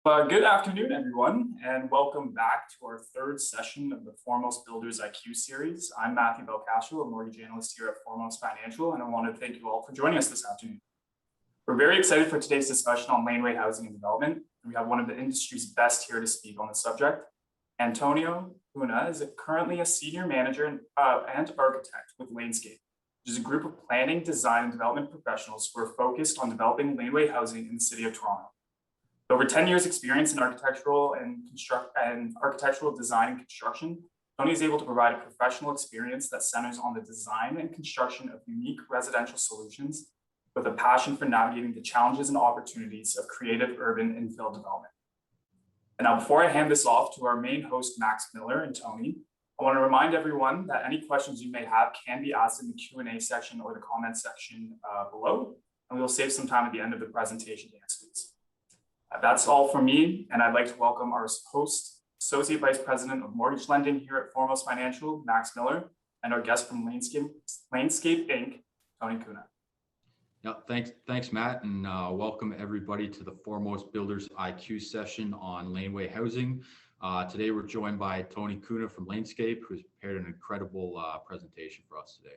Good afternoon, everyone, and welcome back to our third session of the Foremost Builders IQ series. I'm Matthew Belcastro, a mortgage analyst here at Foremost Financial, and I want to thank you all for joining us this afternoon. We're very excited for today's discussion on laneway housing and development. We have one of the industry's best here to speak on the subject. Tony Cunha is currently a senior manager and architect with Lanescape, which is a group of planning, design, and development professionals who are focused on developing laneway housing in the city of Toronto. Over 10 years experience in architectural design and construction, Tony is able to provide a professional experience that centers on the design and construction of unique residential solutions with a passion for navigating the challenges and opportunities of creative urban infill development. And now, before I hand this off to our main host, Max Miller and Tony, I want to remind everyone that any questions you may have can be asked in the Q&A section or the comment section below, and we'll save some time at the end of the presentation to answer these. That's all from me, and I'd like to welcome our host, Associate Vice President of Mortgage Lending here at Foremost Financial, Max Miller, and our guest from Lanescape Inc, Tony Cunha. Yeah, thanks, Matt, and welcome everybody to the Foremost Builders IQ session on laneway housing. Today we're joined by Tony Cunha from Lanescape, who's prepared an incredible presentation for us today.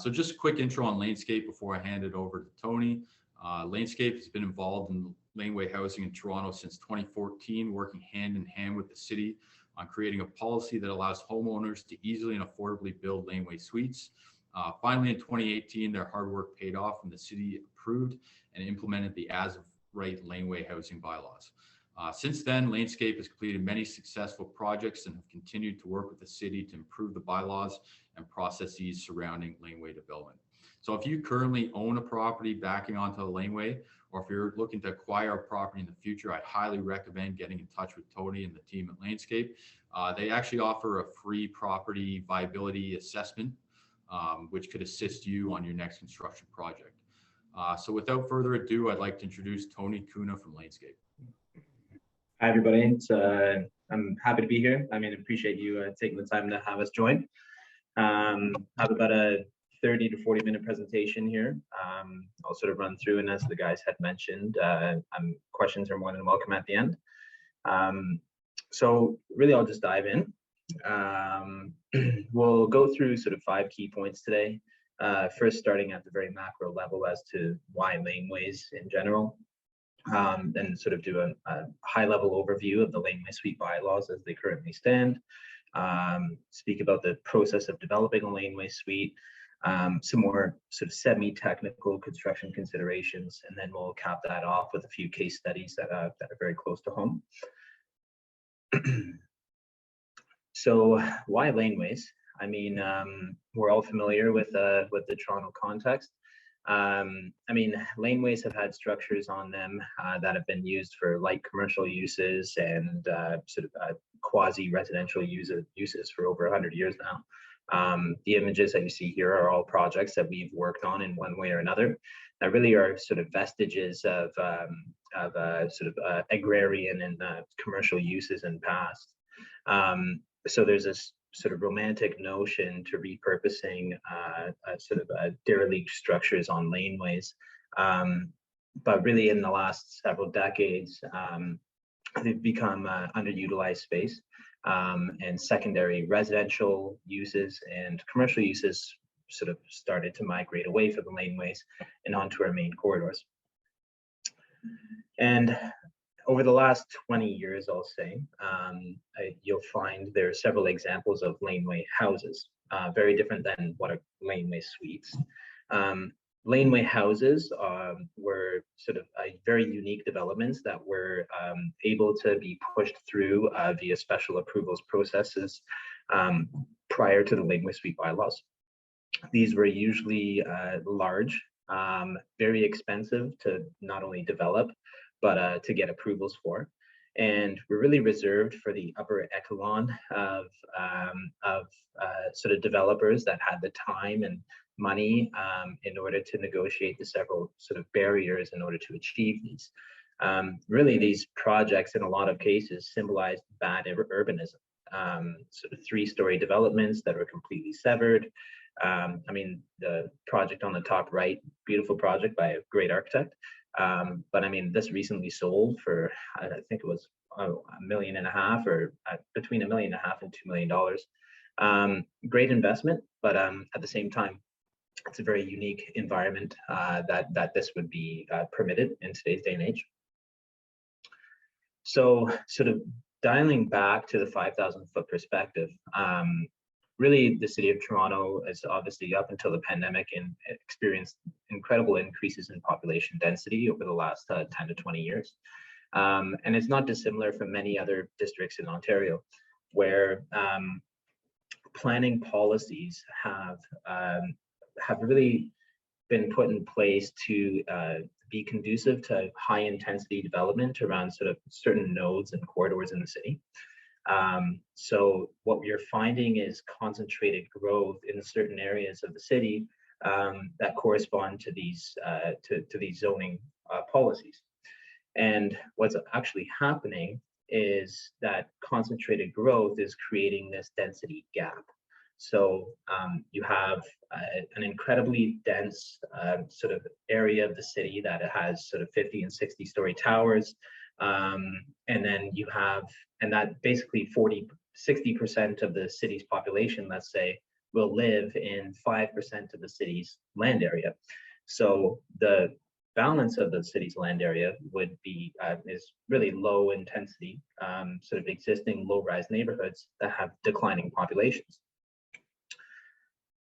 So just a quick intro on Lanescape before I hand it over to Tony. Lanescape has been involved in laneway housing in Toronto since 2014, working hand in hand with the city on creating a policy that allows homeowners to easily and affordably build laneway suites. Finally, in 2018, their hard work paid off when the city approved and implemented the as-of-right laneway housing bylaws. Since then, Lanescape has completed many successful projects and have continued to work with the city to improve the bylaws and processes surrounding laneway development. So if you currently own a property backing onto a laneway, or if you're looking to acquire a property in the future, I'd highly recommend getting in touch with Tony and the team at Lanescape. They actually offer a free property viability assessment, which could assist you on your next construction project. So without further ado, I'd like to introduce Tony Cunha from Lanescape. Hi, everybody. I'm happy to be here. Appreciate you taking the time to have us join. Have about a 30 to 40 minute presentation here. I'll sort of run through, and as the guys had mentioned, questions are more than welcome at the end. So really, I'll just dive in. We'll go through sort of 5 key points today. First, starting at the very macro level as to why laneways in general. Then sort of do a high-level overview of the laneway suite bylaws as they currently stand. Speak about the process of developing a laneway suite. Some more sort of semi-technical construction considerations, and then we'll cap that off with a few case studies that are very close to home. So why laneways? We're all familiar with the Toronto context. Laneways have had structures on them that have been used for light commercial uses and quasi-residential uses for over 100 years now. The images that you see here are all projects that we've worked on in one way or another that really are sort of vestiges of agrarian and commercial uses in past. So there's this sort of romantic notion to repurposing derelict structures on laneways, but really in the last several decades, they've become underutilized space. And secondary residential uses and commercial uses sort of started to migrate away from the laneways and onto our main corridors. And over the last 20 years, I'll say, you'll find there are several examples of laneway houses, very different than what are laneway suites. Laneway houses were sort of very unique developments that were able to be pushed through via special approvals processes prior to the laneway suite bylaws. These were usually large, very expensive to not only develop, but to get approvals for. And we're really reserved for the upper echelon of sort of developers that had the time and money in order to negotiate the several sort of barriers in order to achieve these. Really, these projects in a lot of cases symbolized bad urbanism. Sort of 3-story developments that were completely severed. The project on the top right, beautiful project by a great architect, But I mean, this recently sold for, I think it was $1.5 million, or between $1.5 million and $2 million. Great investment, but at the same time, it's a very unique environment that this would be permitted in today's day and age. So sort of dialing back to the 5,000-foot perspective, really the city of Toronto is obviously, up until the pandemic, and experienced incredible increases in population density over the last 10 to 20 years. And it's not dissimilar from many other districts in Ontario, where planning policies have really been put in place to be conducive to high intensity development around sort of certain nodes and corridors in the city. So what we're finding is concentrated growth in certain areas of the city that correspond to these zoning policies. And what's actually happening is that concentrated growth is creating this density gap. So you have an incredibly dense sort of area of the city that has sort of 50 and 60-story towers. And then you have, and that basically 60% of the city's population, let's say, will live in 5% of the city's land area. So the balance of the city's land area would be is really low intensity, sort of existing low-rise neighborhoods that have declining populations.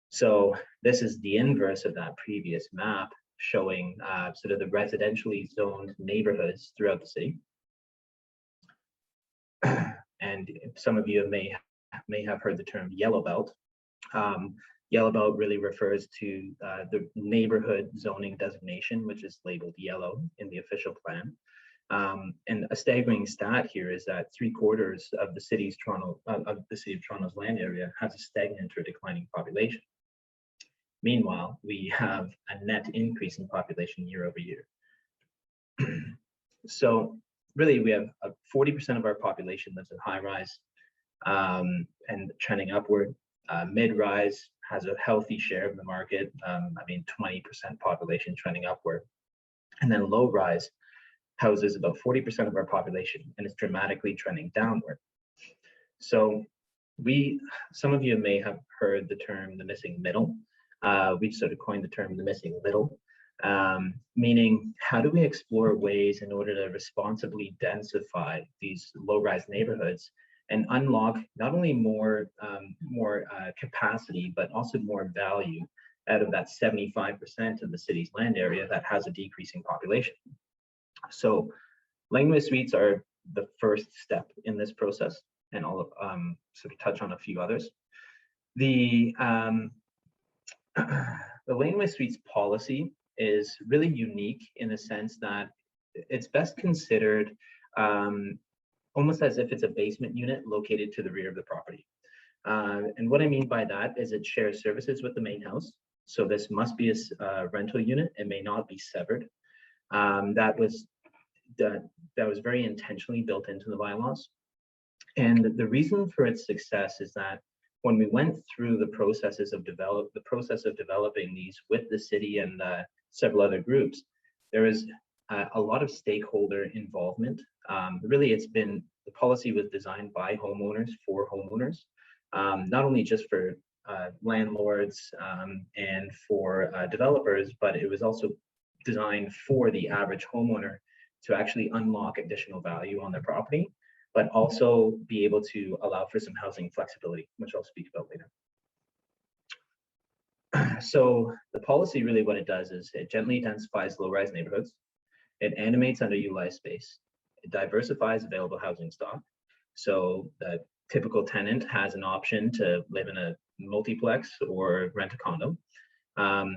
So this is the inverse of that previous map, showing sort of the residentially zoned neighborhoods throughout the city. And some of you may have heard the term yellow belt. Yellow belt really refers to the neighborhood zoning designation, which is labeled yellow in the official plan. And a staggering stat here is that 3/4 of the city of Toronto's land area has a stagnant or declining population. Meanwhile, we have a net increase in population year over year. So really, we have 40% of our population lives in high-rise and trending upward. Mid-rise has a healthy share of the market. I mean, 20% population trending upward. And then low-rise houses about 40% of our population, and it's dramatically trending downward. So some of you may have heard the term the missing middle. We've sort of coined the term the missing middle, meaning how do we explore ways in order to responsibly densify these low-rise neighborhoods and unlock not only more capacity, but also more value out of that 75% of the city's land area that has a decreasing population. So Laneway Suites are the first step in this process, and I'll sort of touch on a few others. The Laneway Suites policy is really unique in the sense that it's best considered almost as if it's a basement unit located to the rear of the property. And what I mean by that is it shares services with the main house. So this must be a rental unit. It may not be severed. That was very intentionally built into the bylaws. And the reason for its success is that when we went through the process of developing these with the city and several other groups, there was a lot of stakeholder involvement. Really, the policy was designed by homeowners for homeowners, not only just for landlords and for developers, but it was also designed for the average homeowner to actually unlock additional value on their property, but also be able to allow for some housing flexibility, which I'll speak about later. So the policy, really what it does is it gently densifies low-rise neighborhoods. It animates underutilized space. It diversifies available housing stock. So the typical tenant has an option to live in a multiplex or rent a condo.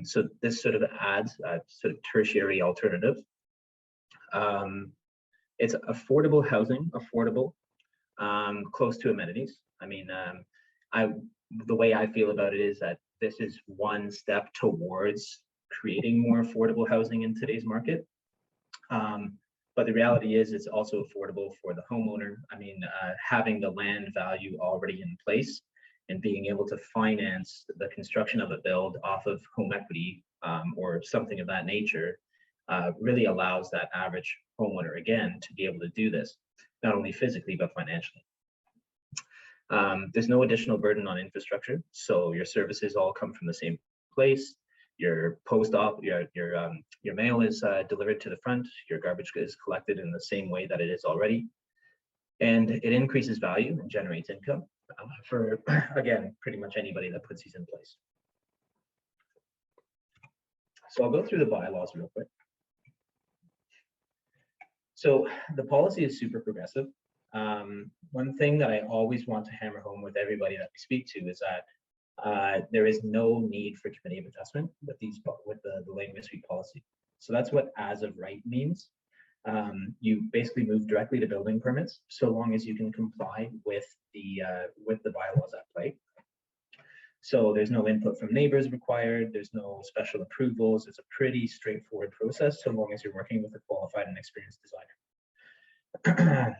So this sort of adds a sort of tertiary alternative. It's affordable housing, close to amenities. I mean, the way I feel about it is that this is one step towards creating more affordable housing in today's market. But the reality is it's also affordable for the homeowner. I mean, having the land value already in place and being able to finance the construction of a build off of home equity or something of that nature really allows that average homeowner, again, to be able to do this, not only physically, but financially. There's no additional burden on infrastructure. So your services all come from the same place. Your your mail is delivered to the front. Your garbage is collected in the same way that it is already. And it increases value and generates income for, again, pretty much anybody that puts these in place. So I'll go through the bylaws real quick. So the policy is super progressive. One thing that I always want to hammer home with everybody that we speak to is that there is no need for committee of adjustment with the Laneway Suite policy. So that's what as of right means. You basically move directly to building permits so long as you can comply with the bylaws at play. So there's no input from neighbors required. There's no special approvals. It's a pretty straightforward process so long as you're working with a qualified and experienced designer.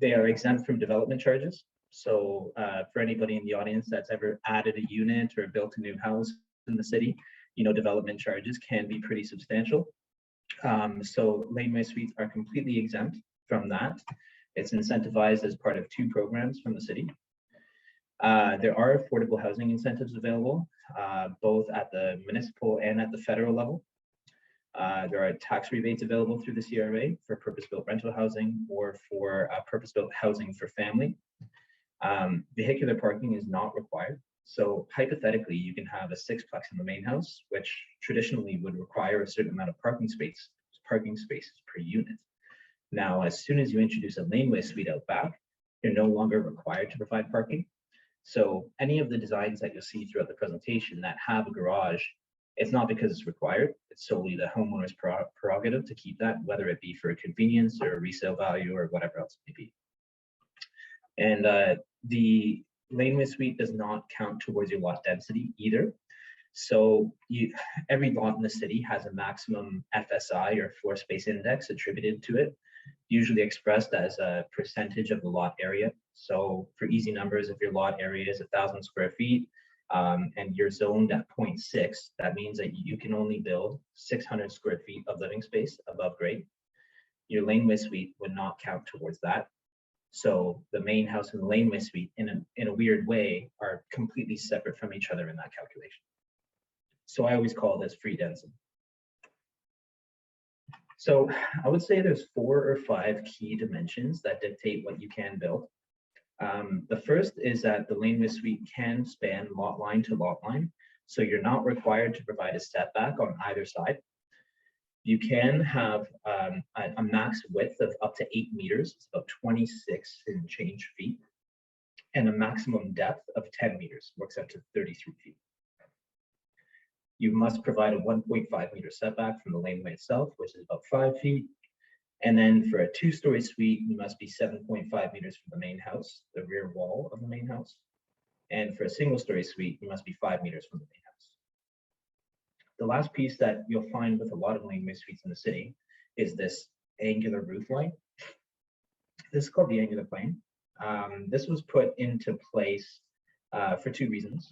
They are exempt from development charges. So for anybody in the audience that's ever added a unit or built a new house in the city, you know, development charges can be pretty substantial. So Laneway Suites are completely exempt from that. It's incentivized as part of 2 programs from the city. There are affordable housing incentives available, both at the municipal and at the federal level. There are tax rebates available through the CRA for purpose-built rental housing or for purpose-built housing for family. Vehicular parking is not required. So hypothetically, you can have a 6-plex in the main house, which traditionally would require a certain amount of parking spaces per unit. Now, as soon as you introduce a Laneway Suite out back, you're no longer required to provide parking. So any of the designs that you'll see throughout the presentation that have a garage, it's not because it's required. It's solely the homeowner's prerogative to keep that, whether it be for a convenience or a resale value or whatever else it may be. And the Laneway Suite does not count towards your lot density either. So every lot in the city has a maximum FSI or floor space index attributed to it, usually expressed as a percentage of the lot area. So for easy numbers, if your lot area is 1,000 square feet and you're zoned at 0.6, that means that you can only build 600 square feet of living space above grade. Your Laneway Suite would not count towards that. So the main house and the Laneway Suite, in a weird way, are completely separate from each other in that calculation. So I always call this free density. So I would say there's 4 or 5 key dimensions that dictate what you can build. The first is that the Laneway Suite can span lot line to lot line. So you're not required to provide a setback on either side. You can have a max width of up to 8 meters, it's about 26 and change feet, and a maximum depth of 10 meters, works out to 33 feet. You must provide a 1.5 meter setback from the laneway itself, which is about 5 feet. And then for a 2-story suite, you must be 7.5 meters from the main house, the rear wall of the main house. And for a 1-story suite, you must be 5 meters from the main house. The last piece that you'll find with a lot of Laneway Suites in the city is this angular roof line. This is called the angular plane. This was put into place for 2 reasons.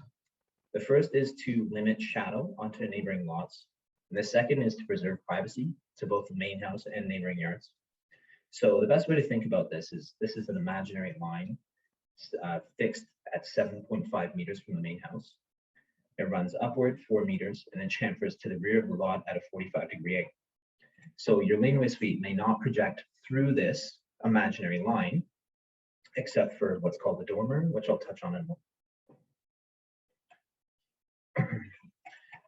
The first is to limit shadow onto neighboring lots. And the second is to preserve privacy to both the main house and neighboring yards. So the best way to think about this is an imaginary line fixed at 7.5 meters from the main house. It runs upward 4 meters and then chamfers to the rear of the lot at a 45-degree angle. So your Laneway Suite may not project through this imaginary line, except for what's called the dormer, which I'll touch on in a moment.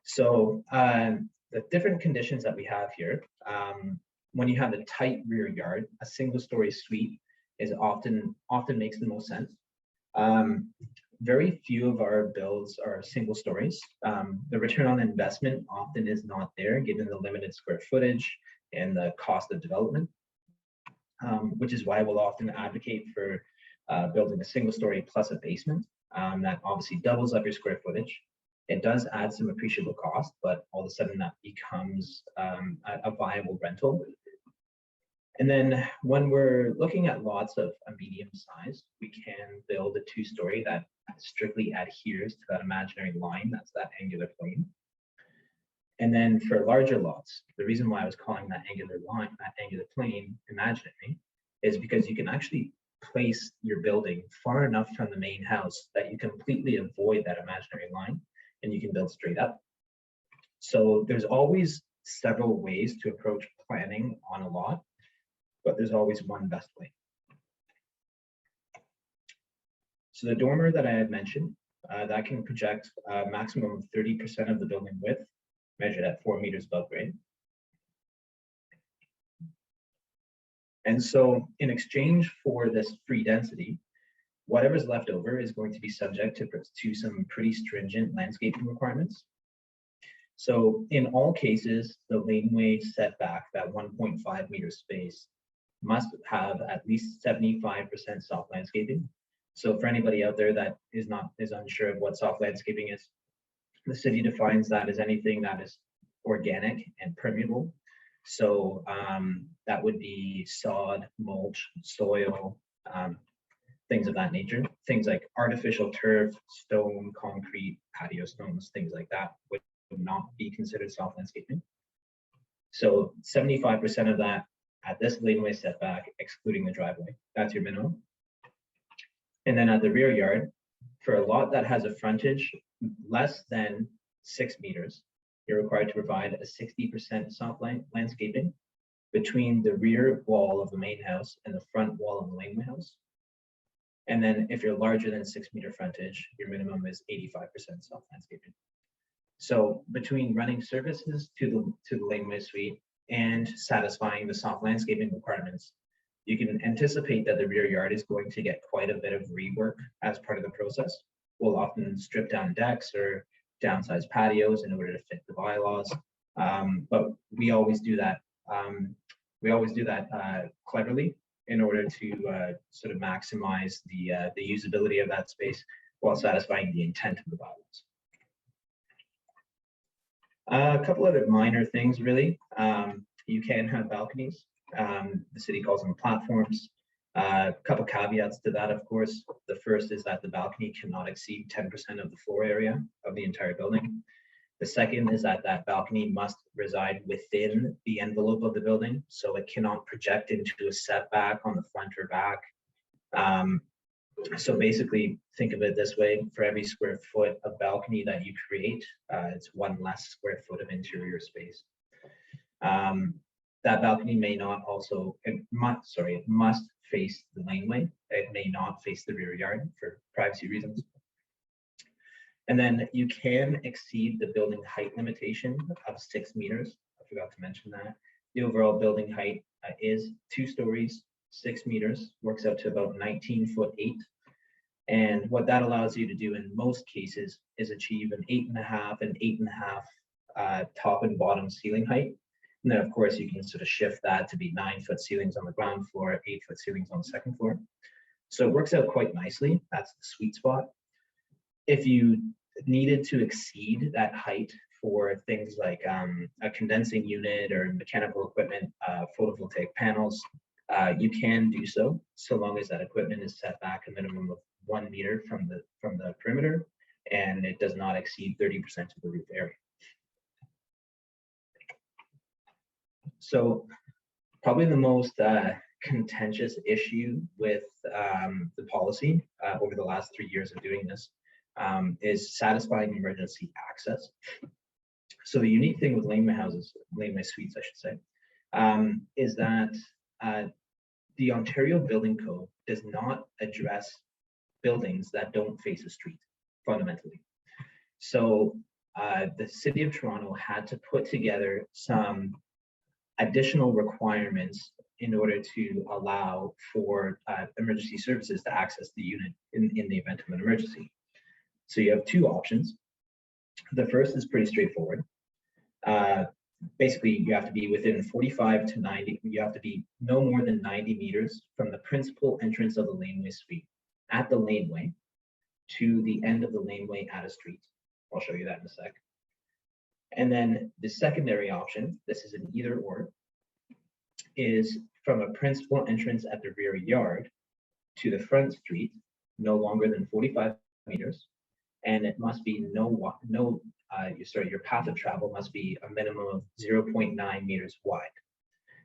So the different conditions that we have here, when you have a tight rear yard, a 1-story suite is often makes the most sense. Very few of our builds are 1 stories. The return on investment often is not there given the limited square footage and the cost of development, which is why we'll often advocate for building a 1-story plus a basement. That obviously doubles up your square footage. It does add some appreciable cost, but all of a sudden that becomes a viable rental. And then when we're looking at lots of a medium size, we can build a 2-story that strictly adheres to that imaginary line, that's that angular plane. And then for larger lots, the reason why I was calling that angular line, that angular plane imaginary, is because you can actually place your building far enough from the main house that you completely avoid that imaginary line and you can build straight up. So there's always several ways to approach planning on a lot, but there's always one best way. So the dormer that I had mentioned, that can project a maximum of 30% of the building width, measured at 4 meters above grade. And so in exchange for this free density, whatever's left over is going to be subject to some pretty stringent landscaping requirements. So in all cases, the laneway setback, that 1.5 meter space, must have at least 75% soft landscaping. So for anybody out there that is unsure of what soft landscaping is, the city defines that as anything that is organic and permeable. So that would be sod, mulch, soil, things of that nature. Things like artificial turf, stone, concrete, patio stones, things like that would not be considered soft landscaping. So 75% of that at this laneway setback, excluding the driveway, that's your minimum. And then at the rear yard, for a lot that has a frontage less than 6 meters, you're required to provide a 60% soft landscaping between the rear wall of the main house and the front wall of the laneway house. And then if you're larger than 6 meter frontage, your minimum is 85% soft landscaping. So between running services to the laneway suite and satisfying the soft landscaping requirements, you can anticipate that the rear yard is going to get quite a bit of rework as part of the process. We'll often strip down decks or downsize patios in order to fit the bylaws, but we always do that. Cleverly in order to sort of maximize the usability of that space while satisfying the intent of the bylaws. A couple other minor things, really. You can have balconies. The city calls them platforms. A couple caveats to that, of course. The first is that the balcony cannot exceed 10% of the floor area of the entire building. The second is that that balcony must reside within the envelope of the building, so it cannot project into a setback on the front or back. So basically, think of it this way: for every square foot of balcony that you create, it's one less square foot of interior space. That balcony may not also, it must face the laneway. It may not face the rear yard for privacy reasons. And then you can exceed the building height limitation of 6 meters. I forgot to mention that. The overall building height is 2 stories, 6 meters, works out to about 19'8". And what that allows you to do in most cases is achieve an 8.5 and 8.5 top and bottom ceiling height. And then of course you can sort of shift that to be 9-foot ceilings on the ground floor, 8-foot ceilings on the second floor. So it works out quite nicely. That's the sweet spot. If you needed to exceed that height for things like a condensing unit or mechanical equipment, photovoltaic panels, you can do so long as that equipment is set back a minimum of 1 meter from the perimeter, and it does not exceed 30% of the roof area. So probably the most contentious issue with the policy over the last 3 years of doing this is satisfying emergency access. So the unique thing with laneway houses, laneway suites, I should say, is that the Ontario Building Code does not address buildings that don't face a street, fundamentally. So the City of Toronto had to put together some additional requirements in order to allow for emergency services to access the unit in the event of an emergency. So you have 2 options. The first is pretty straightforward. Basically, you have to be within 45 to 90, you have to be no more than 90 meters from the principal entrance of the laneway suite at the laneway to the end of the laneway at a street. I'll show you that in a sec. And then the secondary option, this is an either or, is from a principal entrance at the rear yard to the front street, no longer than 45 meters, and it must be no your path of travel must be a minimum of 0.9 meters wide.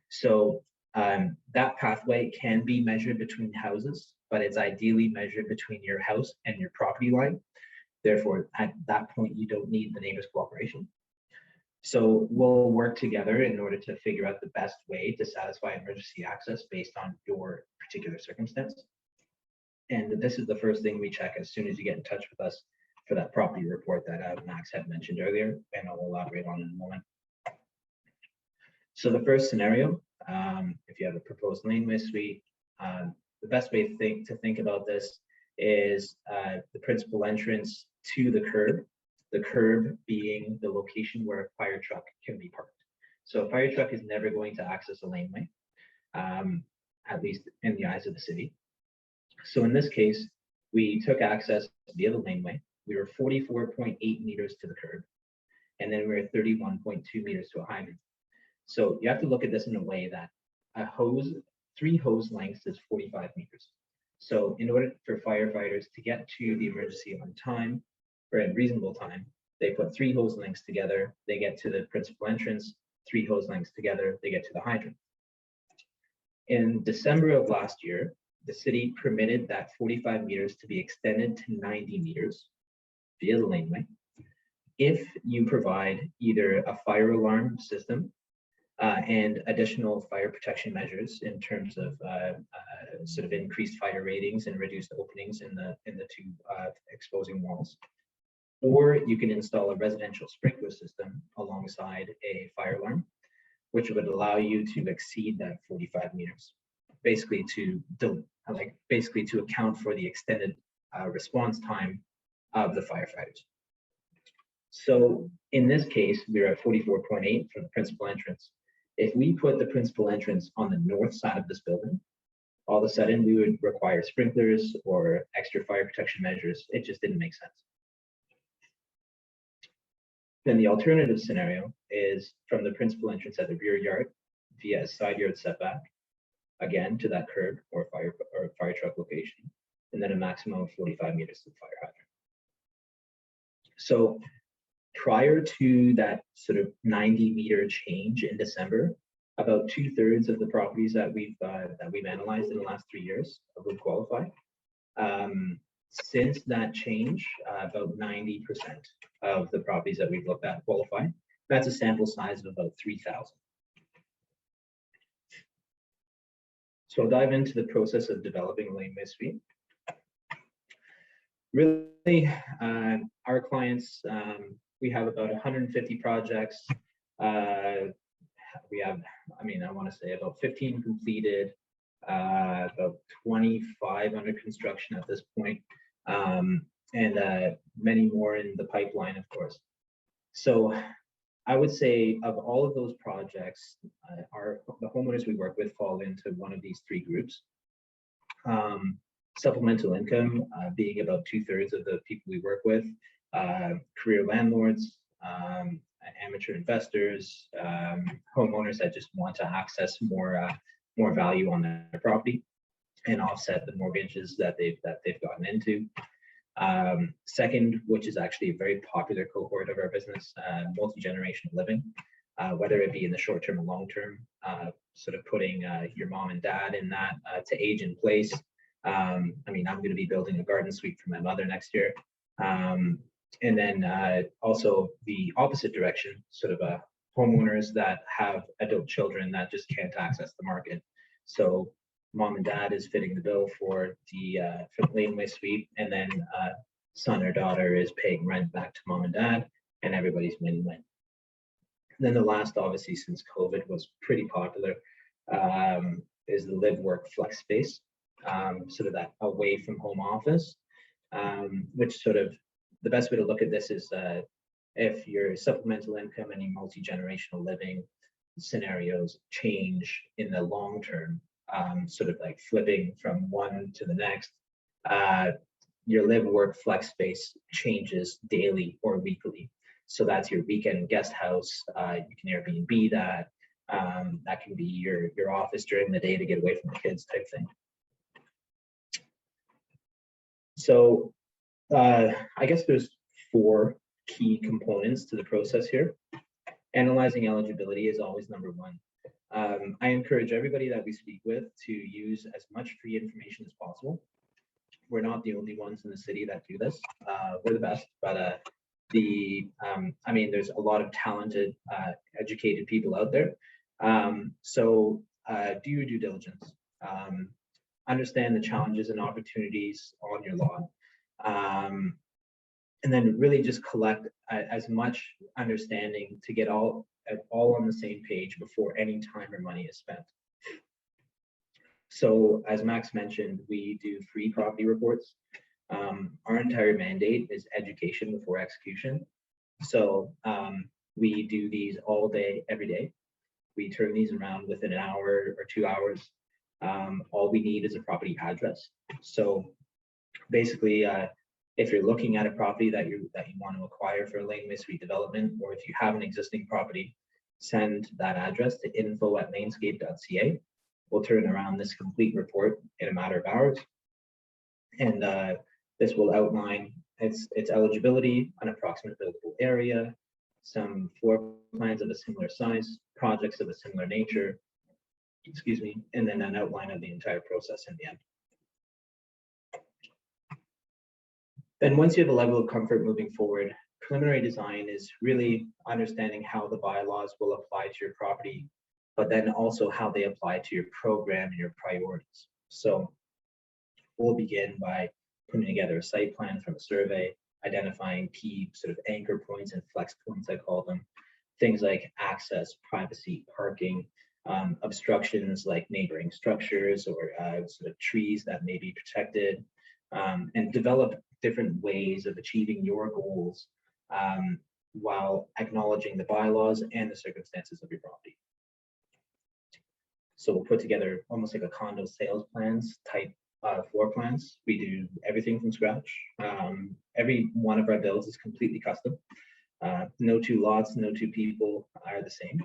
So that pathway can be measured between houses, but it's ideally measured between your house and your property line. Therefore, at that point, you don't need the neighbor's cooperation. So we'll work together in order to figure out the best way to satisfy emergency access based on your particular circumstance. And this is the first thing we check as soon as you get in touch with us for that property report that Max had mentioned earlier, and I'll elaborate on in a moment. So the first scenario, if you have a proposed laneway suite, the best way to think about this is the principal entrance to the curb being the location where a fire truck can be parked. So a fire truck is never going to access a laneway, at least in the eyes of the city. So in this case, we took access via the laneway. We were 44.8 meters to the curb, and then we were 31.2 meters to a hydrant. So you have to look at this in a way that a hose, 3 hose lengths is 45 meters. So in order for firefighters to get to the emergency on time, or in reasonable time, they put 3 hose lengths together, they get to the principal entrance, 3 hose lengths together, they get to the hydrant. In December of last year, the city permitted that 45 meters to be extended to 90 meters via the laneway if you provide either a fire alarm system and additional fire protection measures in terms of sort of increased fire ratings and reduced openings in the 2 exposing walls. Or you can install a residential sprinkler system alongside a fire alarm, which would allow you to exceed that 45 meters, basically to account for the extended response time of the firefighters. So in this case, we're at 44.8 from the principal entrance. If we put the principal entrance on the north side of this building, all of a sudden we would require sprinklers or extra fire protection measures. It just didn't make sense. Then the alternative scenario is from the principal entrance at the rear yard via a side yard setback, again to that curb or fire truck location, and then a maximum of 45 meters to the fire hydrant. So prior to that sort of 90-meter change in December, about 2/3 of the properties that we've analyzed in the last 3 years would qualify. Since that change, about 90% of the properties that we've looked at qualify. That's a sample size of about 3,000. So I'll dive into the process of developing a laneway suite. Really, our clients, we have about 150 projects. We have, I want to say about 15 completed, about 25 under construction at this point, and many more in the pipeline, of course. So I would say of all of those projects, the homeowners we work with fall into one of these 3 groups. Supplemental income being about 2/3 of the people we work with, career landlords, amateur investors, homeowners that just want to access more value on their property and offset the mortgages that they've gotten into. Second, which is actually a very popular cohort of our business, multi-generational living, whether it be in the short term or long term, sort of putting your mom and dad in that to age in place. I'm going to be building a garden suite for my mother next year. And then also the opposite direction, sort of homeowners that have adult children that just can't access the market. So mom and dad is fitting the bill for the laneway suite, and then son or daughter is paying rent back to mom and dad, and everybody's win-win. Then the last, obviously, since COVID was pretty popular, is the live work flex space, sort of that away from home office, which sort of the best way to look at this is if your supplemental income and your multi-generational living scenarios change in the long term, sort of like flipping from one to the next, your live work flex space changes daily or weekly. So that's your weekend guest house. You can Airbnb that. That can be your office during the day to get away from the kids type thing. So I guess there's 4 key components to the process here. Analyzing eligibility is always number one. I encourage everybody that we speak with to use as much free information as possible. We're not the only ones in the city that do this. We're the best, but I mean, there's a lot of talented, educated people out there. So do your due diligence. Understand the challenges and opportunities on your lot. And then really just collect as much understanding to get all on the same page before any time or money is spent. So as Max mentioned, we do free property reports. Our entire mandate is education before execution. So we do these all day, every day. We turn these around within an hour or 2 hours. All we need is a property address. So basically, if you're looking at a property that you want to acquire for a Laneway Suite development, or if you have an existing property, send that address to info@lanescape.ca. We'll turn around this complete report in a matter of hours. And this will outline its eligibility, an approximate buildable area, some floor plans of a similar size, projects of a similar nature, excuse me, and then an outline of the entire process in the end. Then once you have a level of comfort moving forward, preliminary design is really understanding how the bylaws will apply to your property, but then also how they apply to your program and your priorities. So we'll begin by putting together a site plan from a survey, identifying key sort of anchor points and flex points, I call them, things like access, privacy, parking, obstructions like neighboring structures or sort of trees that may be protected, and develop different ways of achieving your goals while acknowledging the bylaws and the circumstances of your property. So we'll put together almost like a condo sales plans type floor plans. We do everything from scratch. Every one of our builds is completely custom. No two lots, no two people are the same.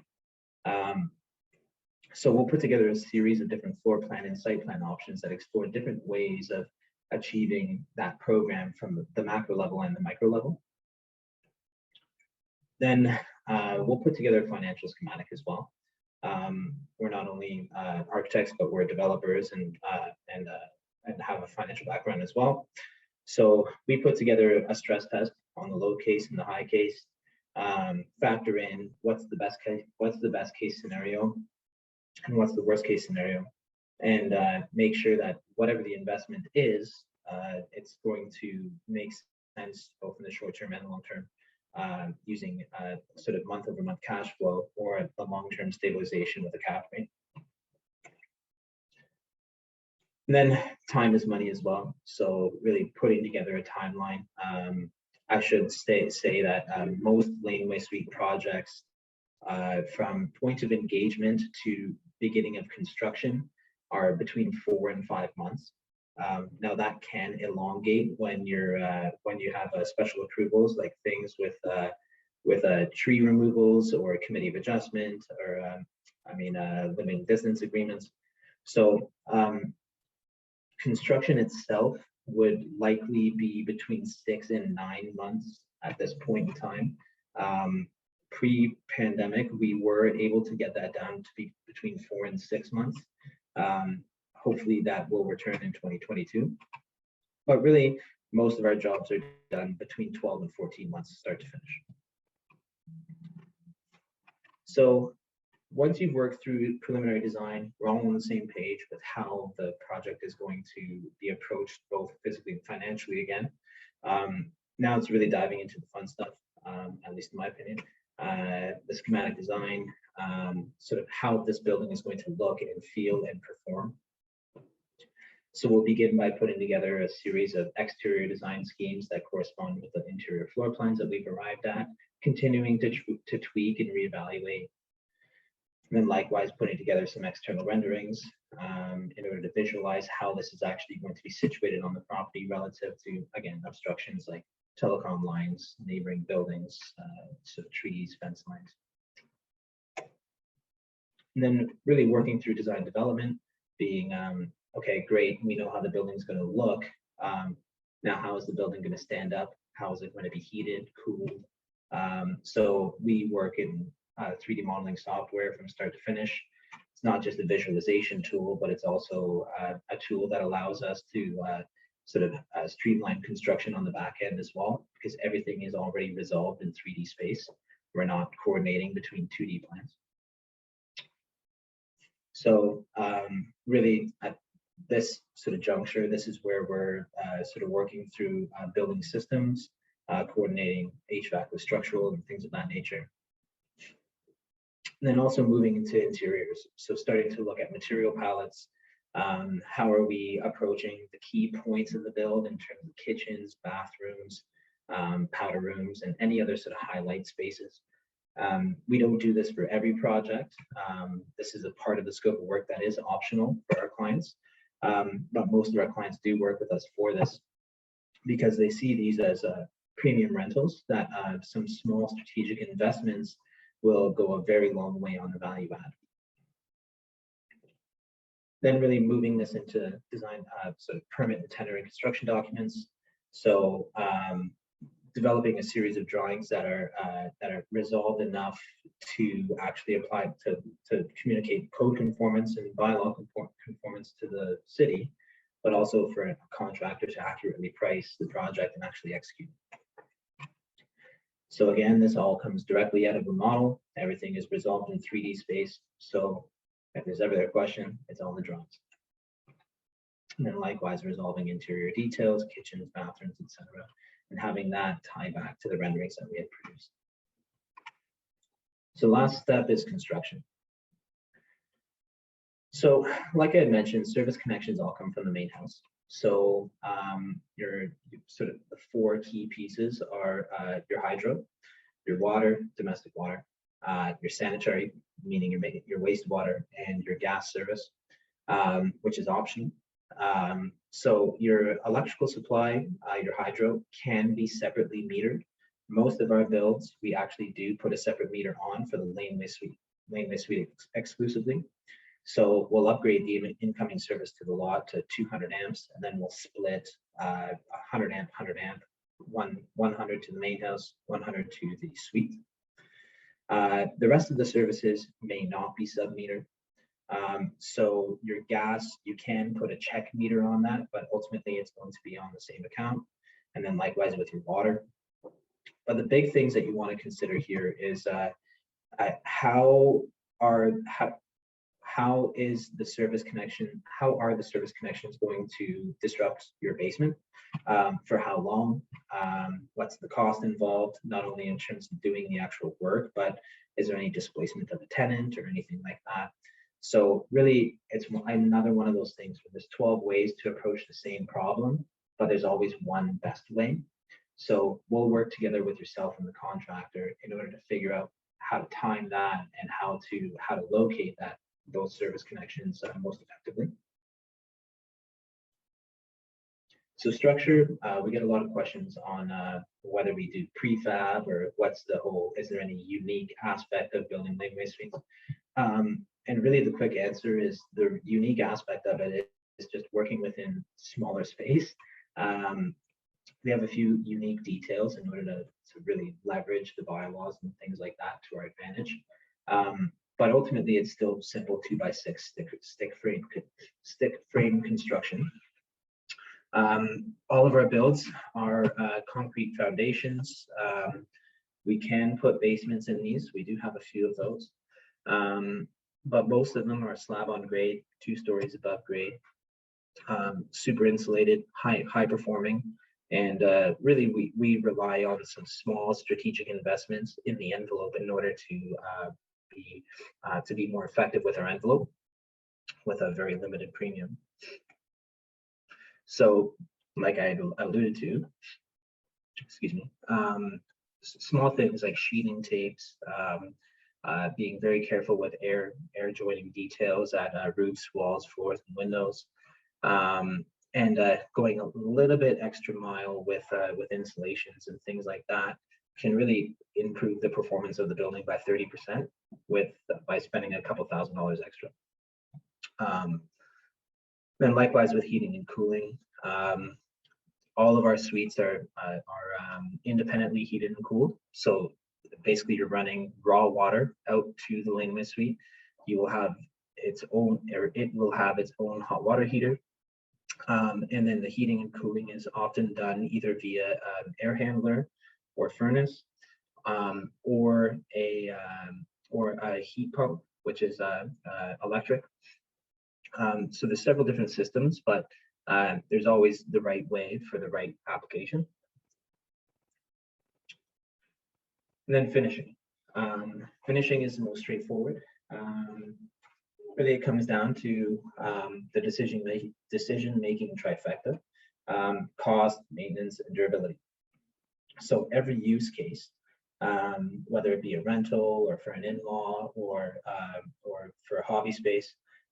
So we'll put together a series of different floor plan and site plan options that explore different ways of achieving that program from the macro level and the micro level. Then we'll put together a financial schematic as well. We're not only architects, but we're developers and have a financial background as well. So we put together a stress test on the low case and the high case, factor in what's the best case scenario and what's the worst case scenario, and make sure that whatever the investment is, it's going to make sense both in the short term and the long term, using sort of month over month cash flow or a long-term stabilization with a cap rate. And then time is money as well. So really putting together a timeline. I should say that most Laneway Suite projects, from point of engagement to beginning of construction, are between 4 and 5 months. Now that can elongate when you have special approvals, like things with tree removals or committee of adjustment, or limiting distance agreements. So construction itself would likely be between 6 and 9 months at this point in time. Pre-pandemic, we were able to get that down to be between 4 and 6 months. Hopefully that will return in 2022. But really, most of our jobs are done between 12 and 14 months start to finish. So once you've worked through preliminary design, we're all on the same page with how the project is going to be approached, both physically and financially again. Now it's really diving into the fun stuff, at least in my opinion. The schematic design, sort of how this building is going to look and feel and perform. So we'll begin by putting together a series of exterior design schemes that correspond with the interior floor plans that we've arrived at, continuing to tweak and reevaluate. And then likewise putting together some external renderings in order to visualize how this is actually going to be situated on the property relative to, again, obstructions like telecom lines, neighboring buildings, sort of trees, fence lines. And then really working through design development, being, okay, great, we know how the building is going to look. Now, how is the building going to stand up? how is it going to be heated, cooled. So we work in 3D modeling software from start to finish. It's not just a visualization tool, but it's also a tool that allows us to sort of streamline construction on the back end as well, because everything is already resolved in 3D space. We're not coordinating between 2D plans. So really at this sort of juncture, this is where we're sort of working through building systems, coordinating HVAC with structural and things of that nature. And then also moving into interiors. So starting to look at material palettes. How are we approaching the key points of the build in terms of kitchens, bathrooms, powder rooms, and any other sort of highlight spaces. We don't do this for every project. This is a part of the scope of work that is optional for our clients. But most of our clients do work with us for this because they see these as premium rentals that some small strategic investments will go a very long way on the value add. Then really moving this into design, sort of permit and tender and construction documents. So developing a series of drawings that are resolved enough to actually apply to communicate code conformance and bylaw conformance to the city, but also for a contractor to accurately price the project and actually execute. So again, this all comes directly out of a model. Everything is resolved in 3D space. So if there's ever a question, it's all in the drawings. And then likewise, resolving interior details, kitchens, bathrooms, etc., and having that tie back to the renderings that we had produced. So last step is construction. So like I had mentioned, service connections all come from the main house. So your sort of the 4 key pieces are your hydro, your water, domestic water, your sanitary, meaning your wastewater, and your gas service, which is optional. So your electrical supply, your hydro, can be separately metered. Most of our builds, we actually do put a separate meter on for the Laneway suite exclusively. So we'll upgrade the incoming service to the lot to 200 amps, and then we'll split 100 amp, 100 to the main house, 100 to the suite. The rest of the services may not be sub-metered. So your gas, you can put a check meter on that, but ultimately it's going to be on the same account. And then likewise with your water. But the big things that you want to consider here is how is the service connection, how are the service connections going to disrupt your basement? For how long? What's the cost involved, not only in terms of doing the actual work, but is there any displacement of a tenant or anything like that? So really, it's another one of those things where there's 12 ways to approach the same problem, but there's always one best way. So we'll work together with yourself and the contractor in order to figure out how to time that and how to locate those service connections most effectively. So structure, we get a lot of questions on whether we do prefab or what's the whole, is there any unique aspect of building Laneway suites? And really the quick answer is the unique aspect of it is just working within smaller space. We have a few unique details in order to really leverage the bylaws and things like that to our advantage. But ultimately it's still simple 2x6 stick frame construction. All of our builds are concrete foundations. We can put basements in these. We do have a few of those. But most of them are slab on grade, 2 stories above grade, super insulated, high performing. And really we rely on some small strategic investments in the envelope in order to be more effective with our envelope with a very limited premium. So like I alluded to, excuse me, small things like sheeting tapes, being very careful with air joining details at roofs, walls, floors, and windows, and going a little bit extra mile with insulations and things like that can really improve the performance of the building by 30% by spending a couple $1,000s extra. Then likewise with heating and cooling, all of our suites are independently heated and cooled. So basically you're running raw water out to the Laneway suite. You will have its own, or it will have its own hot water heater. And then the heating and cooling is often done either via air handler or furnace, or a heat pump, which is electric. So there's several different systems, but there's always the right way for the right application. And then finishing. Finishing is the most straightforward. Really, it comes down to the decision-making trifecta: cost, maintenance, and durability. So every use case, whether it be a rental or for an in-law or for a hobby space,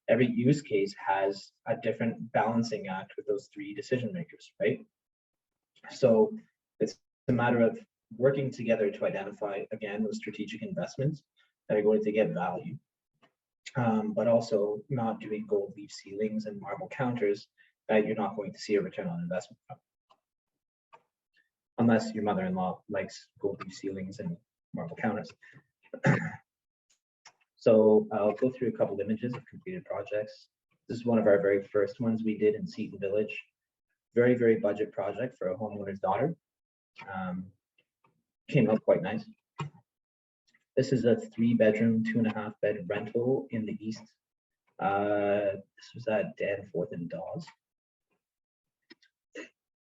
every use case has a different balancing act with those three decision makers, right? So it's a matter of working together to identify, again, those strategic investments that are going to get value, but also not doing gold leaf ceilings and marble counters that you're not going to see a return on investment from. Unless your mother-in-law likes gold leaf ceilings and marble counters. So I'll go through a couple images of completed projects. This is one of our very first ones we did in Seton Village. Very, very budget project for a homeowner's daughter. Came out quite nice. This is a 3-bedroom, 2.5-bed rental in the east. This was at Danforth and Dawes.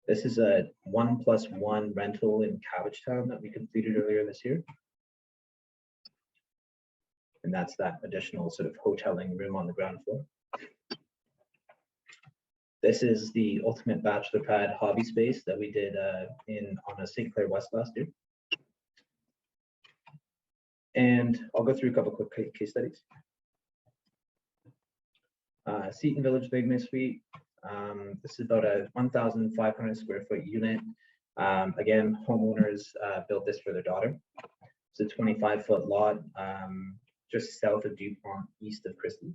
This is a 1+1 rental in Cabbagetown that we completed earlier this year. And that's that additional sort of hoteling room on the ground floor. This is the ultimate bachelor pad hobby space that we did on a St. Clair West last year. And I'll go through a couple quick case studies. Seton Village Laneway Suite. This is about a 1,500 square foot unit. Again, homeowners built this for their daughter. It's a 25-foot lot just south of DuPont, east of Christie.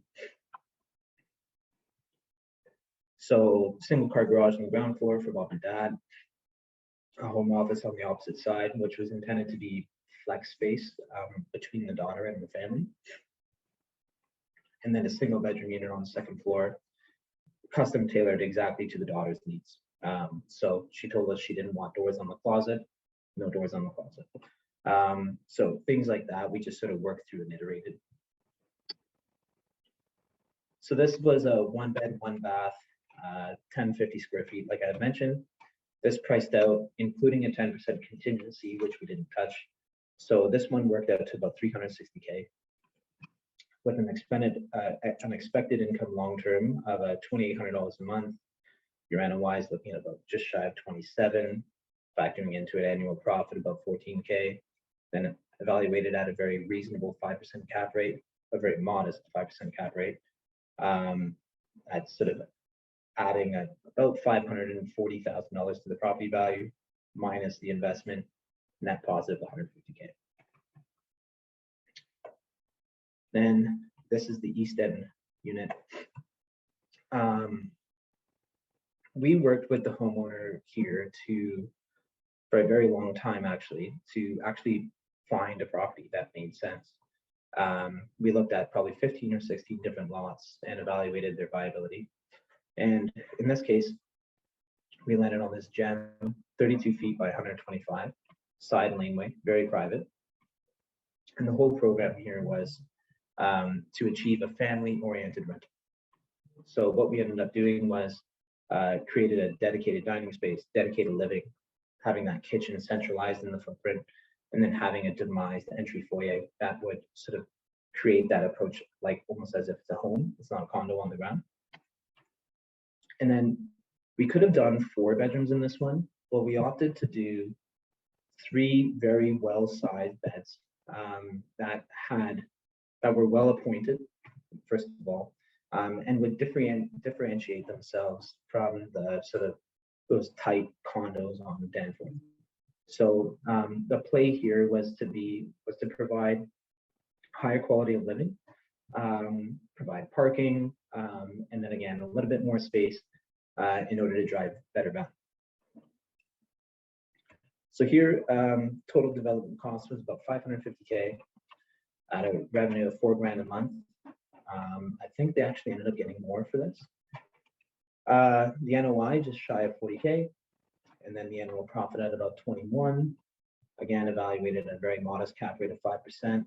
So single car garage on the ground floor for mom and dad. A home office on the opposite side, which was intended to be flex space between the daughter and the family. And then a single bedroom unit on the second floor, custom tailored exactly to the daughter's needs. So she told us she didn't want doors on the closet, no doors on the closet. So things like that, we just sort of worked through and iterated. So this was a 1-bed, 1-bath, 1050 square feet, like I had mentioned. This priced out, including a 10% contingency, which we didn't touch. So this one worked out to about $360K. With an expected income long-term of $2,800 a month. Your NOI is looking at about just shy of 27, factoring into an annual profit about 14K. Then evaluated at a very reasonable 5% cap rate, a very modest 5% cap rate. That's sort of adding about $540,000 to the property value, minus the investment, net positive 150K. Then this is the East End unit. We worked with the homeowner here for a very long time to actually find a property that made sense. We looked at probably 15 or 16 different lots and evaluated their viability. And in this case, we landed on this gem, 32 feet by 125, side laneway, very private. And the whole program here was to achieve a family-oriented rental. So what we ended up doing was created a dedicated dining space, dedicated living, having that kitchen centralized in the footprint, and then having a demised entry foyer that would sort of create that approach, like almost as if it's a home. It's not a condo on the ground. And then we could have done 4 bedrooms in this one, but we opted to do 3 very well-sized beds that were well appointed, first of all, and would differentiate themselves from the sort of those tight condos on Danforth. So the play here was to provide higher quality of living, provide parking, and then again a little bit more space in order to drive better value. So here, total development cost was about 550K at a revenue of $4,000 a month. I think they actually ended up getting more for this. The NOI just shy of 40K, and then the annual profit at about 21. Again, evaluated at a very modest cap rate of 5%,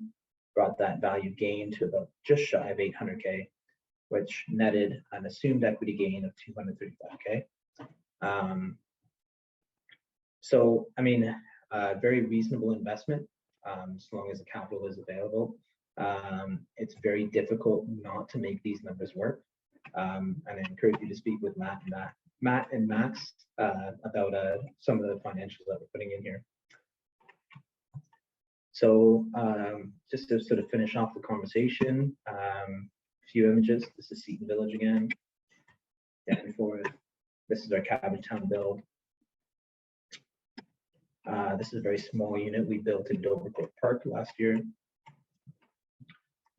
brought that value gain to about just shy of 800K, which netted an assumed equity gain of 235K. So, I mean, very reasonable investment, as long as the capital is available. It's very difficult not to make these numbers work. And I encourage you to speak with Matt and Max about some of the financials that we're putting in here. So just to sort of finish off the conversation, a few images. This is Seton Village again. Down forward. This is our Cabbagetown build. This is a very small unit we built in Dovercourt Park last year.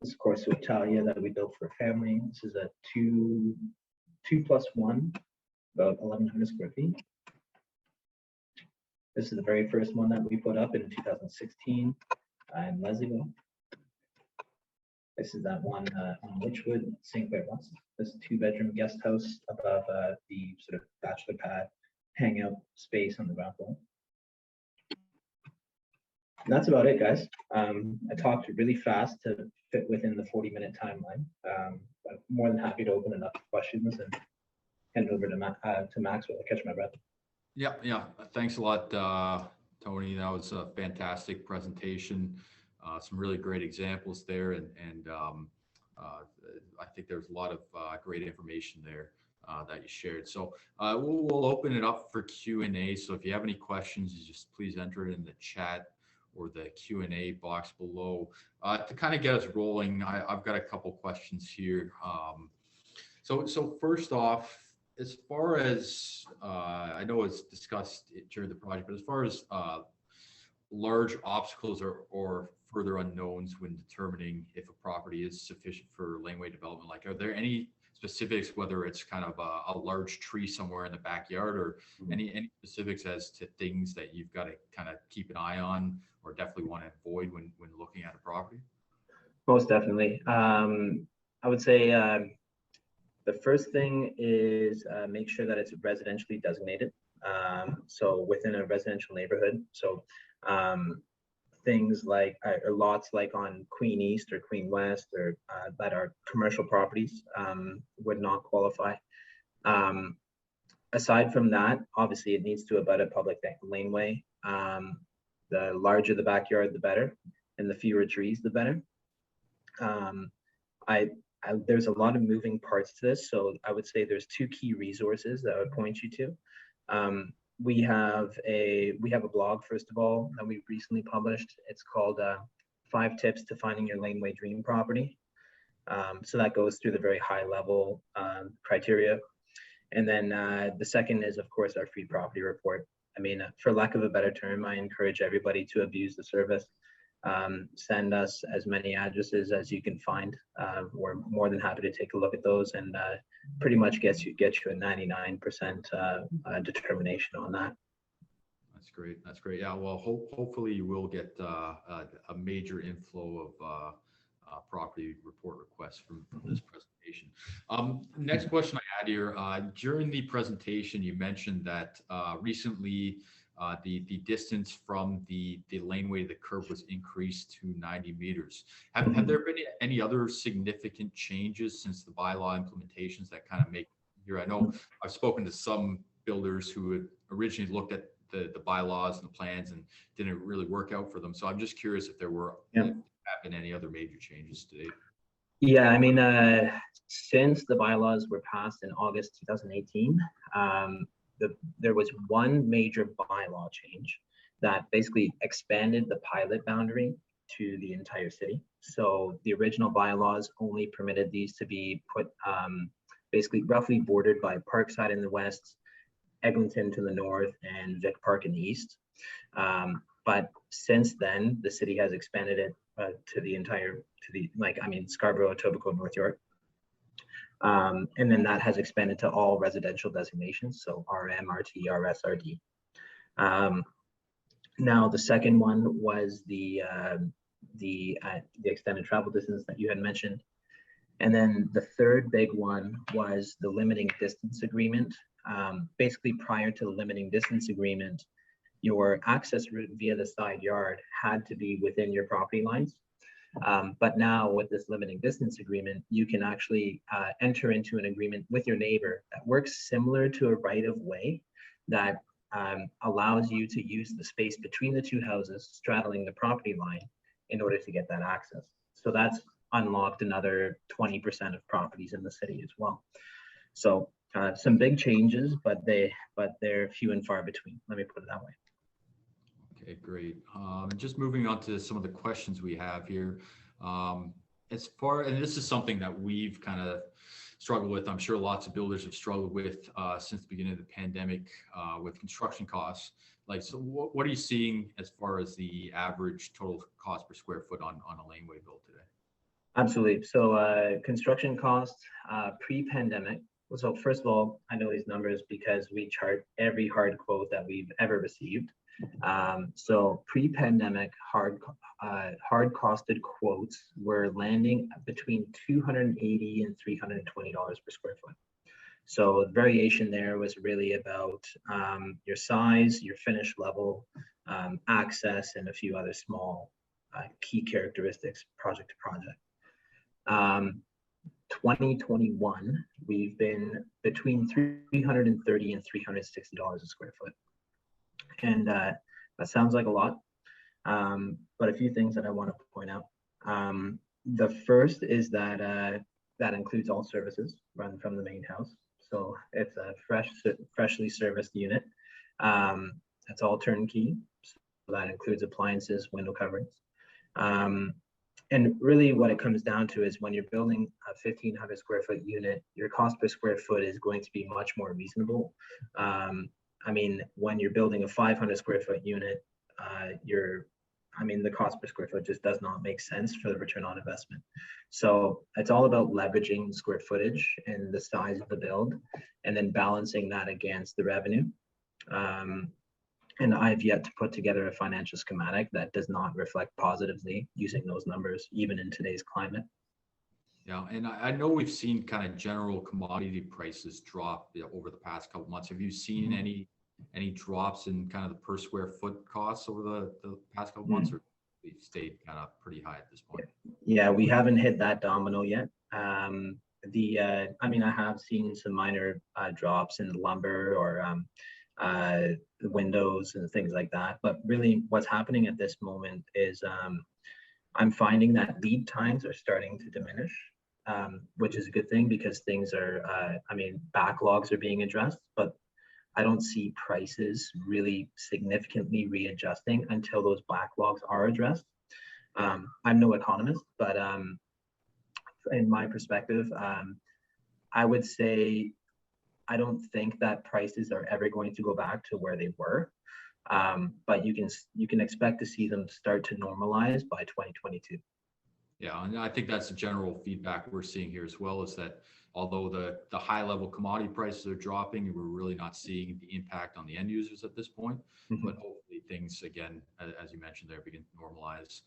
This is Corso Italia that we built for a family. This is a 2+1, about 1,100 square feet. This is the very first one that we put up in 2016 in Leslieville. This is that one on Witchwood, St. Clair West. This is a 2-bedroom guest house above the sort of bachelor pad hangout space on the ground floor. And that's about it, guys. I talked really fast to fit within the 40-minute timeline. I'm more than happy to open it up to questions and hand it over to Max while I catch my breath. Yeah. Thanks a lot, Tony. That was a fantastic presentation. Some really great examples there, and I think there's a lot of great information there that you shared. So we'll open it up for Q&A. So if you have any questions, just please enter it in the chat or the Q&A box below. To kind of get us rolling, I've got a couple questions here. So first off, as far as I know it's discussed during the project, but as far as large obstacles or further unknowns when determining if a property is sufficient for laneway development, like are there any specifics, whether it's kind of a large tree somewhere in the backyard, or any specifics as to things that you've got to kind of keep an eye on or definitely want to avoid when looking at a property? Most definitely. I would say the first thing is make sure that it's residentially designated. So within a residential neighborhood. So things like or lots like on Queen East or Queen West or that are commercial properties would not qualify. Aside from that, obviously it needs to abut a public laneway. The larger the backyard, the better, and the fewer trees, the better. There's a lot of moving parts to this, so I would say there's 2 key resources that I would point you to. We have a blog, first of all, that we recently published. It's called 5 Tips to Finding Your Laneway Dream Property. So that goes through the very high level criteria. And then the second is, of course, our free property report. I mean, for lack of a better term, I encourage everybody to abuse the service. Send us as many addresses as you can find. We're more than happy to take a look at those and pretty much get you a 99% determination on that. That's great. Yeah, well, hopefully you will get a major inflow of property report requests from this presentation. Next question I had here, during the presentation, you mentioned that recently the distance from the laneway, the curb was increased to 90 meters. Have there been any other significant changes since the bylaw implementations that kind of make here? I know I've spoken to some builders who had originally looked at the bylaws and the plans and didn't really work out for them. So I'm just curious if there were have been any other major changes today. Yeah, I mean, since the bylaws were passed in August 2018, there was one major bylaw change that basically expanded the pilot boundary to the entire city. So the original bylaws only permitted these to be put basically roughly bordered by Parkside in the west, Eglinton to the north, and Vic Park in the east. But since then, the city has expanded it to the entire, Scarborough, Etobicoke, North York. And then that has expanded to all residential designations, so RM, RT, RS, RD. Now, the second one was the extended travel distance that you had mentioned. And then the third big one was the limiting distance agreement. Basically, prior to the limiting distance agreement, your access route via the side yard had to be within your property lines. But now with this limiting distance agreement, you can actually enter into an agreement with your neighbor that works similar to a right of way that allows you to use the space between the two houses straddling the property line in order to get that access. So that's unlocked another 20% of properties in the city as well. So some big changes, but they're few and far between. Let me put it that way. Okay, great. Just moving on to some of the questions we have here. And this is something that we've kind of struggled with. I'm sure lots of builders have struggled with since the beginning of the pandemic with construction costs. Like, so what are you seeing as far as the average total cost per square foot on a laneway build today? Absolutely. So construction costs pre-pandemic. So first of all, I know these numbers because we chart every hard quote that we've ever received. So pre-pandemic hard costed quotes were landing between $280 and $320 per square foot. So the variation there was really about your size, your finish level, access, and a few other small key characteristics project to project. 2021, we've been between $330 and $360 a square foot. And that sounds like a lot, but a few things that I want to point out. The first is that that includes all services run from the main house. So it's a freshly serviced unit. It's all turnkey. So that includes appliances, window coverings. And really what it comes down to is when you're building a 1,500 square foot unit, your cost per square foot is going to be much more reasonable. I mean, when you're building a 500 square foot unit, the cost per square foot just does not make sense for the return on investment. So it's all about leveraging square footage and the size of the build, and then balancing that against the revenue. And I've yet to put together a financial schematic that does not reflect positively using those numbers, even in today's climate. Yeah, and I know we've seen kind of general commodity prices drop over the past couple of months. Have you seen any drops in kind of the per square foot costs over the past couple of months, or we've stayed kind of pretty high at this point? Yeah, we haven't hit that domino yet. I have seen some minor drops in lumber or the windows and things like that. But really what's happening at this moment is I'm finding that lead times are starting to diminish, which is a good thing because things are, backlogs are being addressed, but I don't see prices really significantly readjusting until those backlogs are addressed. I'm no economist, but in my perspective, I would say I don't think that prices are ever going to go back to where they were, but you can expect to see them start to normalize by 2022. Yeah, and I think that's the general feedback we're seeing here as well, is that although the high level commodity prices are dropping, we're really not seeing the impact on the end users at this point. But hopefully things, again, as you mentioned there, begin to normalize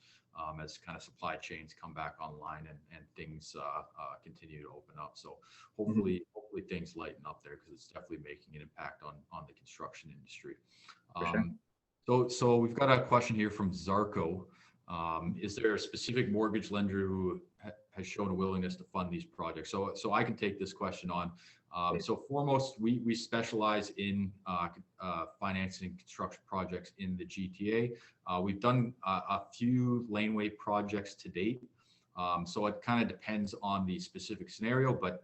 as kind of supply chains come back online and things continue to open up. So hopefully things lighten up there, because it's definitely making an impact on the construction industry. Sure. So we've got a question here from Zarko. Is there a specific mortgage lender who has shown a willingness to fund these projects? So I can take this question on. So foremost, we specialize in financing construction projects in the GTA. We've done a few laneway projects to date. So it kind of depends on the specific scenario, but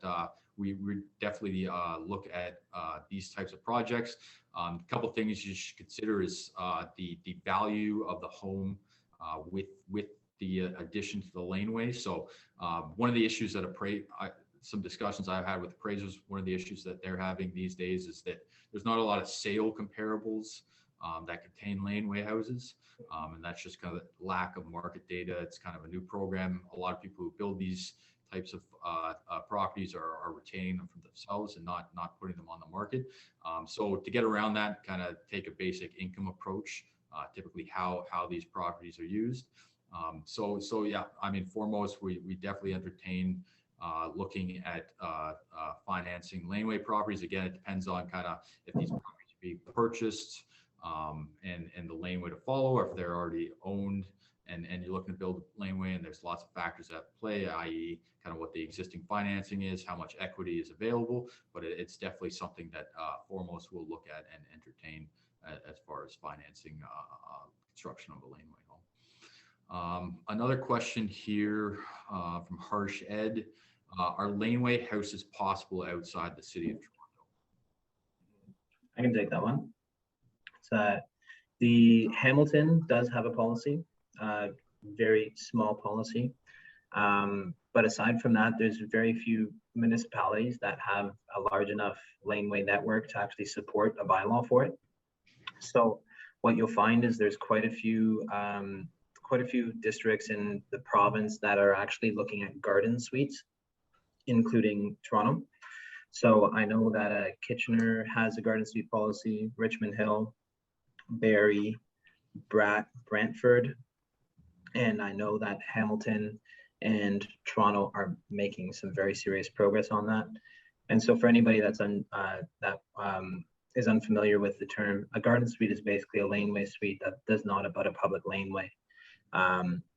we definitely look at these types of projects. A couple of things you should consider is the value of the home with the addition to the laneway. So one of the issues that some discussions I've had with appraisers, one of the issues that they're having these days is that there's not a lot of sale comparables that contain laneway houses. And that's just kind of a lack of market data. It's kind of a new program. A lot of people who build these types of properties are retaining them for themselves and not putting them on the market. So to get around that, kind of take a basic income approach typically how these properties are used. So yeah, I mean, foremost, we definitely entertain looking at financing laneway properties. Again, it depends on kind of if these properties be purchased and the laneway to follow, or if they're already owned and you're looking to build a laneway, and there's lots of factors at play, i.e. kind of what the existing financing is, how much equity is available, but it's definitely something that foremost we'll look at and entertain as far as financing construction of a laneway home. Another question here from Harsh Ed. Are laneway houses possible outside the city of Toronto? I can take that one. So the Hamilton does have a policy, very small policy. But aside from that, there's very few municipalities that have a large enough laneway network to actually support a bylaw for it. So what you'll find is there's quite a few districts in the province that are actually looking at garden suites, including Toronto. So I know that Kitchener has a garden suite policy, Richmond Hill, Barrie, Brantford, and I know that Hamilton and Toronto are making some very serious progress on that. And so for anybody that's is unfamiliar with the term, a garden suite is basically a laneway suite that does not abut a public laneway.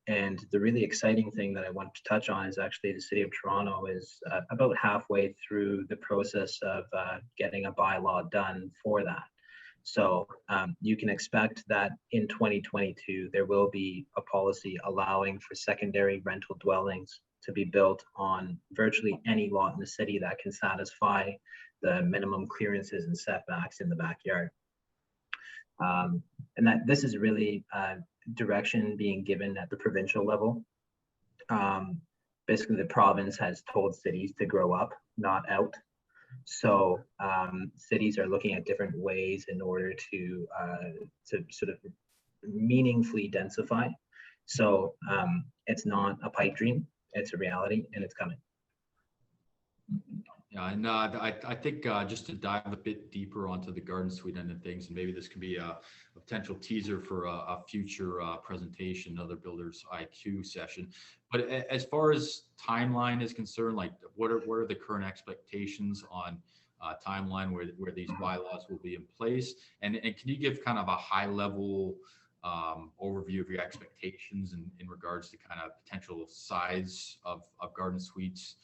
And the really exciting thing that I want to touch on is actually the city of Toronto is about halfway through the process of getting a bylaw done for that. So you can expect that in 2022, there will be a policy allowing for secondary rental dwellings to be built on virtually any lot in the city that can satisfy the minimum clearances and setbacks in the backyard. And that this is really direction being given at the provincial level. Basically, the province has told cities to grow up, not out. So cities are looking at different ways in order to sort of meaningfully densify. So it's not a pipe dream, it's a reality, and it's coming. Yeah, and I think just to dive a bit deeper onto the garden suite end of things, and maybe this can be a potential teaser for a future presentation, another Builders IQ session. But as far as timeline is concerned, like what are the current expectations on timeline where these bylaws will be in place? And can you give kind of a high level overview of your expectations in regards to kind of potential size of garden suites?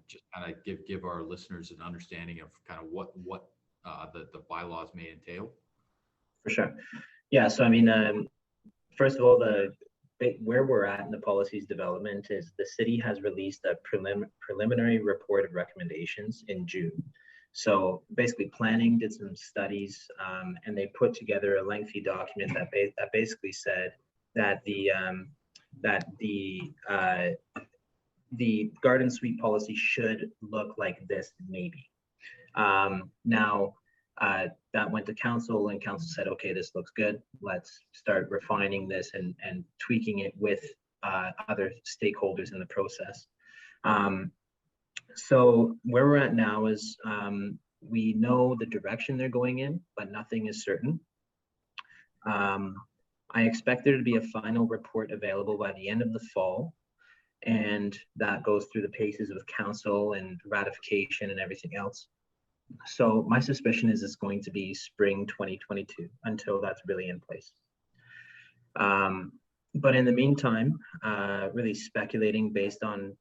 Just kind of give our listeners an understanding of kind of what the bylaws may entail. For sure. Yeah. So I mean, first of all, where we're at in the policies development is the city has released a preliminary report of recommendations in June. So basically, planning did some studies, and they put together a lengthy document that basically said that the garden suite policy should look like this, maybe. Now, that went to council, and council said, okay, this looks good. Let's start refining this and tweaking it with other stakeholders in the process. So where we're at now is we know the direction they're going in, but nothing is certain. I expect there to be a final report available by the end of the fall. And that goes through the paces of council and ratification and everything else. So my suspicion is it's going to be spring 2022 until that's really in place. But in the meantime, really speculating based on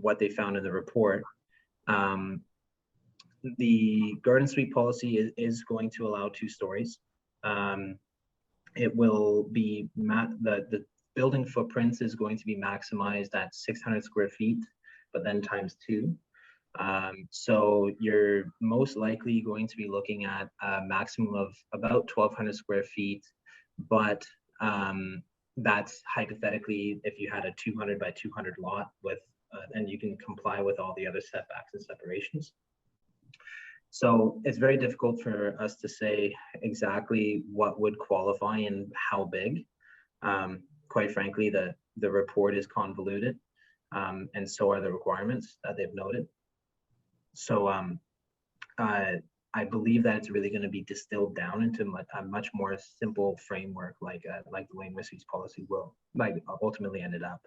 what they found in the report, the garden suite policy is going to allow 2 stories. It will be the building footprints is going to be maximized at 600 square feet, but then times 2. So you're most likely going to be looking at a maximum of about 1,200 square feet, but that's hypothetically if you had a 200 by 200 lot with, and you can comply with all the other setbacks and separations. So it's very difficult for us to say exactly what would qualify and how big. Quite frankly, the report is convoluted, and so are the requirements that they've noted. So I I believe that it's really going to be distilled down into a much more simple framework, like the Laneway Suites policy will ultimately ended up.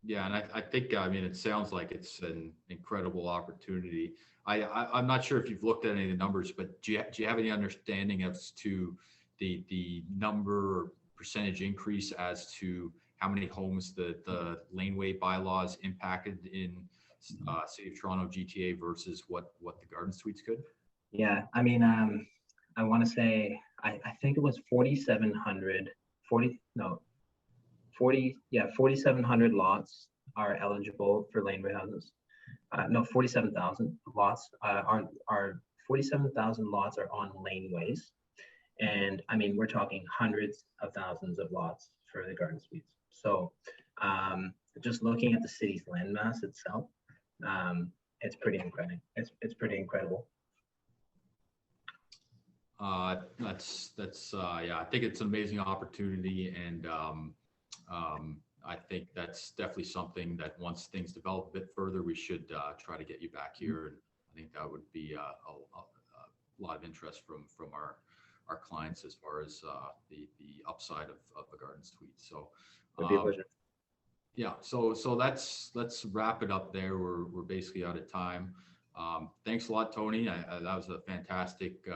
Yeah, and I think, I mean, it sounds like it's an incredible opportunity. I'm not sure if you've looked at any of the numbers, but do you have any understanding as to the number or percentage increase as to how many homes the laneway bylaws impacted in City of Toronto GTA versus what the garden suites could? Yeah, I mean, I want to say, I think it was 4,700, 4,700 lots are eligible for laneway houses. No, 47,000 lots are 47,000 lots are on laneways. And I mean, we're talking hundreds of thousands of lots for the garden suites. So just looking at the city's landmass itself, it's pretty incredible. It's pretty incredible. That's yeah, I think it's an amazing opportunity, and I think that's definitely something that once things develop a bit further, we should try to get you back here, and I think that would be a lot of interest from our clients as far as the upside of the garden suite. So It'd be a pleasure. yeah, so let's wrap it up there. We're basically out of time. Thanks a lot, Tony. That was a fantastic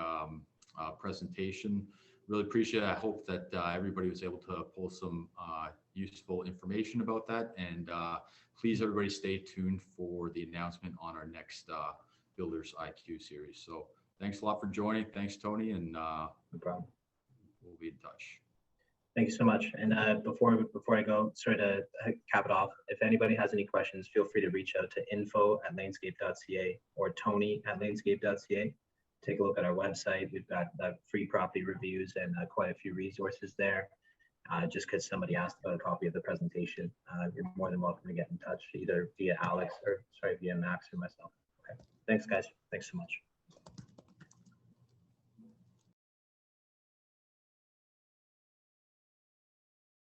presentation. Really appreciate it. I hope that everybody was able to pull some useful information about that. And please, everybody, stay tuned for the announcement on our next Builders IQ series. So thanks a lot for joining. Thanks, Tony, and No problem. we'll be in touch. Thank you so much. And before I go, sorry to cap it off, if anybody has any questions, feel free to reach out to info@lanescape.ca or tony@lanescape.ca. Take a look at our website. We've got free property reviews and quite a few resources there. Just because somebody asked about a copy of the presentation, you're more than welcome to get in touch either via Alex or via Max or myself. Okay. Thanks, guys. Thanks so much.